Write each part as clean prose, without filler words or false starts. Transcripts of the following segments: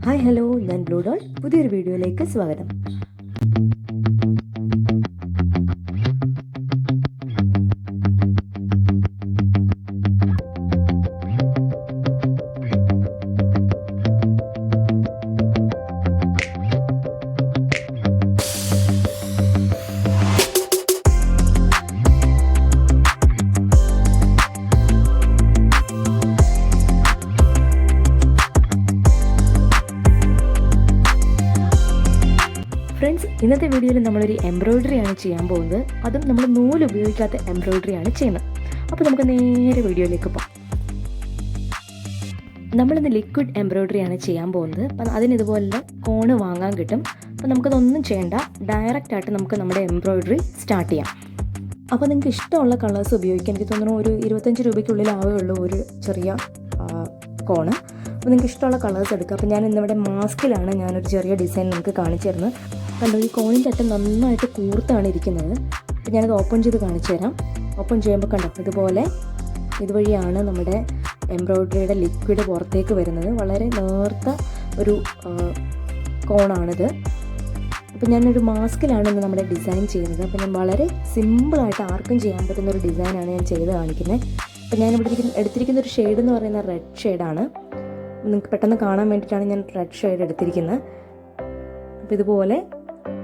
Hi hello, ഞാൻ ബ്ലൂഡോൾ. പുതിയൊരു വീഡിയോയിലേക്ക് സ്വാഗതം. ഫ്രണ്ട്സ്, ഇന്നത്തെ വീഡിയോയിൽ നമ്മളൊരു എംബ്രോയിഡറിയാണ് ചെയ്യാൻ പോകുന്നത്. അതും നമ്മൾ നൂല് ഉപയോഗിക്കാത്ത എംബ്രോയിഡറിയാണ് ചെയ്യുന്നത്. അപ്പോൾ നമുക്ക് നേരെ വീഡിയോയിലേക്ക് പോകാം. നമ്മളിന്ന് ലിക്വിഡ് എംബ്രോയിഡറിയാണ് ചെയ്യാൻ പോകുന്നത്. അപ്പം അതിനിതുപോലെ കോണ് വാങ്ങാൻ കിട്ടും. അപ്പോൾ നമുക്കതൊന്നും ചെയ്യേണ്ട, ഡയറക്റ്റായിട്ട് നമുക്ക് നമ്മുടെ എംബ്രോയിഡറി സ്റ്റാർട്ട് ചെയ്യാം. അപ്പോൾ നിങ്ങൾക്ക് ഇഷ്ടമുള്ള കളേഴ്സ് ഉപയോഗിക്കാം. എനിക്ക് തോന്നുന്നു ഒരു 25 രൂപയ്ക്കുള്ളിലാവേ ഉള്ളൂ ഒരു ചെറിയ കോണ്. അപ്പോൾ നിങ്ങൾക്ക് ഇഷ്ടമുള്ള കളേഴ്സ് എടുക്കുക. അപ്പോൾ ഞാൻ ഇന്നിവിടെ മാസ്കിലാണ് ഞാനൊരു ചെറിയ ഡിസൈൻ നിങ്ങൾക്ക് കാണിച്ചു തരുന്നത്. കണ്ടോ, ഈ കോണിൻ്റെ അറ്റം നന്നായിട്ട് കൂർത്താണ് ഇരിക്കുന്നത്. അപ്പോൾ ഞാനത് ഓപ്പൺ ചെയ്ത് കാണിച്ചു തരാം. ഓപ്പൺ ചെയ്യുമ്പോൾ കണ്ടോ, ഇതുവഴിയാണ് നമ്മുടെ എംബ്രോയിഡറിയുടെ ലിക്വിഡ് പുറത്തേക്ക് വരുന്നത്. വളരെ നേർത്ത ഒരു കോണാണിത്. അപ്പോൾ ഞാനൊരു മാസ്കിലാണ് ഇന്ന് നമ്മുടെ ഡിസൈൻ ചെയ്യുന്നത്. അപ്പോൾ ഞാൻ വളരെ സിമ്പിളായിട്ട് ആർക്കും ചെയ്യാൻ പറ്റുന്ന ഒരു ഡിസൈനാണ് ഞാൻ ചെയ്ത് കാണിക്കുന്നത്. അപ്പോൾ ഞാനിവിടെ എടുത്തിരിക്കുന്ന ഒരു ഷെയ്ഡ് എന്ന് പറയുന്ന റെഡ് ഷെയ്ഡാണ്. നിങ്ങൾക്ക് പെട്ടെന്ന് കാണാൻ വേണ്ടിയിട്ടാണ് ഞാൻ റെഡ് ഷെയ്ഡ് എടുത്തിരിക്കുന്നത്. അപ്പോൾ ഇതുപോലെ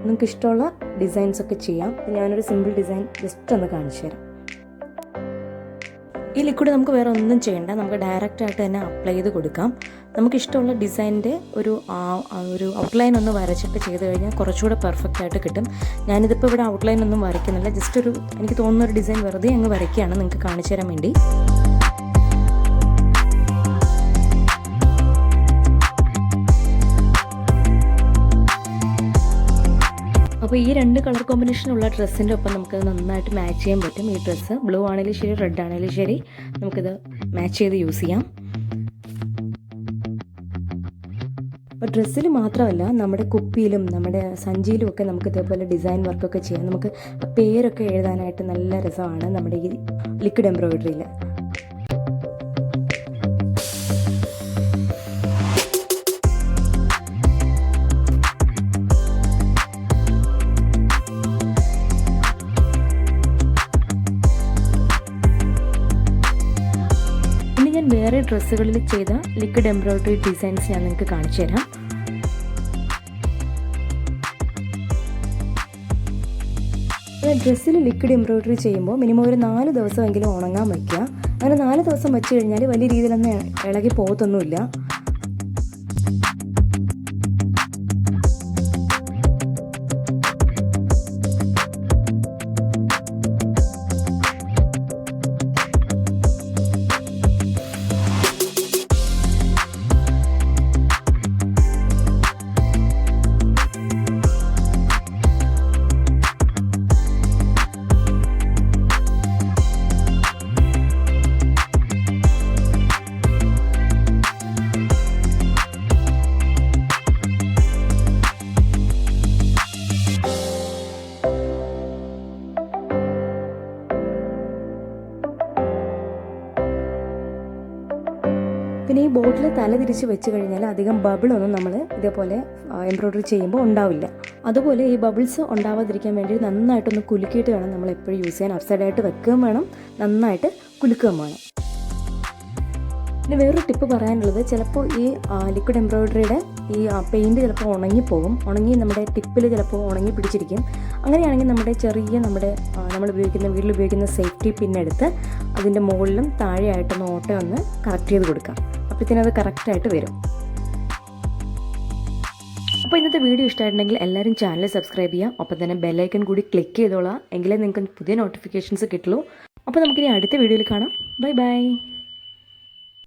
നിങ്ങൾക്ക് ഇഷ്ടമുള്ള ഡിസൈൻസൊക്കെ ചെയ്യാം. അപ്പോൾ ഞാനൊരു സിമ്പിൾ ഡിസൈൻ ജസ്റ്റ് ഒന്ന് കാണിച്ചു തരാം. ഈ ലിക്വിഡ് നമുക്ക് വേറെ ഒന്നും ചെയ്യേണ്ട, നമുക്ക് ഡയറക്റ്റായിട്ട് തന്നെ അപ്ലൈ ചെയ്ത് കൊടുക്കാം. നമുക്ക് ഇഷ്ടമുള്ള ഡിസൈനിൻ്റെ ഒരു ഔട്ട്ലൈൻ ഒന്ന് വരച്ചിട്ട് ചെയ്ത് കഴിഞ്ഞാൽ കുറച്ചുകൂടെ പെർഫെക്റ്റ് ആയിട്ട് കിട്ടും. ഞാനിതിപ്പോൾ ഇവിടെ ഔട്ട്ലൈൻ ഒന്നും വരയ്ക്കുന്നില്ല, ജസ്റ്റ് എനിക്ക് തോന്നുന്ന ഒരു ഡിസൈൻ വെറുതെ അങ്ങ് വരയ്ക്കുകയാണ് നിങ്ങൾക്ക് കാണിച്ചു തരാൻ വേണ്ടി. അപ്പോൾ ഈ രണ്ട് കളർ കോമ്പിനേഷനുള്ള ഡ്രസ്സിൻ്റെ ഒപ്പം നമുക്കത് നന്നായിട്ട് മാച്ച് ചെയ്യാൻ പറ്റും. ഈ ഡ്രസ്സ് ബ്ലൂ ആണെങ്കിലും ശരി, റെഡ് ആണെങ്കിലും ശരി, നമുക്കിത് മാച്ച് ചെയ്ത് യൂസ് ചെയ്യാം. അപ്പോൾ ഡ്രസ്സിൽ മാത്രമല്ല, നമ്മുടെ കുപ്പിയിലും നമ്മുടെ സഞ്ചിയിലും ഒക്കെ നമുക്ക് ഇതേപോലെ ഡിസൈൻ വർക്കൊക്കെ ചെയ്യാം. നമുക്ക് പേരൊക്കെ എഴുതാനായിട്ട് നല്ല രസമാണ് നമ്മുടെ ഈ ലിക്വിഡ് എംബ്രോയിഡറിയിൽ. ഞാൻ വേറെ ഡ്രസ്സുകളിൽ ചെയ്ത ലിക്വിഡ് എംബ്രോയിഡറി ഡിസൈൻസ് ഞാൻ നിങ്ങൾക്ക് കാണിച്ചു തരാം. ഡ്രസ്സിൽ ലിക്വിഡ് എംബ്രോയിഡറി ചെയ്യുമ്പോൾ മിനിമം ഒരു 4 ദിവസമെങ്കിലും ഉണങ്ങാൻ വയ്ക്കുക. അങ്ങനെ 4 ദിവസം വെച്ച് കഴിഞ്ഞാൽ വലിയ രീതിയിലൊന്നും ഇളകി പോകത്തൊന്നുമില്ല. പിന്നെ ഈ ബോട്ടിൽ തല തിരിച്ച് വെച്ച് കഴിഞ്ഞാൽ അധികം ബബിളൊന്നും നമ്മൾ ഇതേപോലെ എംബ്രോയിഡറി ചെയ്യുമ്പോൾ ഉണ്ടാവില്ല. അതുപോലെ ഈ ബബിൾസ് ഉണ്ടാവാതിരിക്കാൻ വേണ്ടി നന്നായിട്ടൊന്ന് കുലുക്കിയിട്ട് വേണം നമ്മൾ എപ്പോഴും യൂസ് ചെയ്യാൻ. അപ്സൈഡായിട്ട് വെക്കുകയും വേണം, നന്നായിട്ട് കുലുക്കുകയും വേണം. പിന്നെ വേറൊരു ടിപ്പ് പറയാനുള്ളത്, ചിലപ്പോൾ ഈ ലിക്വിഡ് എംബ്രോയിഡറിയുടെ ഈ പെയിൻറ്റ് ചിലപ്പോൾ ഉണങ്ങിപ്പോകും. നമ്മുടെ ടിപ്പിൽ ചിലപ്പോൾ ഉണങ്ങി പിടിച്ചിരിക്കും. അങ്ങനെയാണെങ്കിൽ നമ്മൾ വീട്ടിൽ ഉപയോഗിക്കുന്ന സേഫ്റ്റി പിന്നെടുത്ത് അതിൻ്റെ മുകളിലും താഴെയായിട്ടൊന്ന് ഓട്ടയൊന്ന് കറക്റ്റ് ചെയ്ത് കൊടുക്കാം. അപ്പോഴത്തേനത് കറക്റ്റായിട്ട് വരും. അപ്പോൾ ഇന്നത്തെ വീഡിയോ ഇഷ്ടമായിട്ടുണ്ടെങ്കിൽ എല്ലാവരും ചാനൽ സബ്സ്ക്രൈബ് ചെയ്യുക. ഒപ്പം തന്നെ ബെല്ലൈക്കൺ കൂടി ക്ലിക്ക് ചെയ്തോളാം. എങ്കിലേ നിങ്ങൾക്ക് പുതിയ നോട്ടിഫിക്കേഷൻസ് കിട്ടുള്ളൂ. അപ്പോൾ നമുക്കിനി അടുത്ത വീഡിയോയിൽ കാണാം. Bye bye.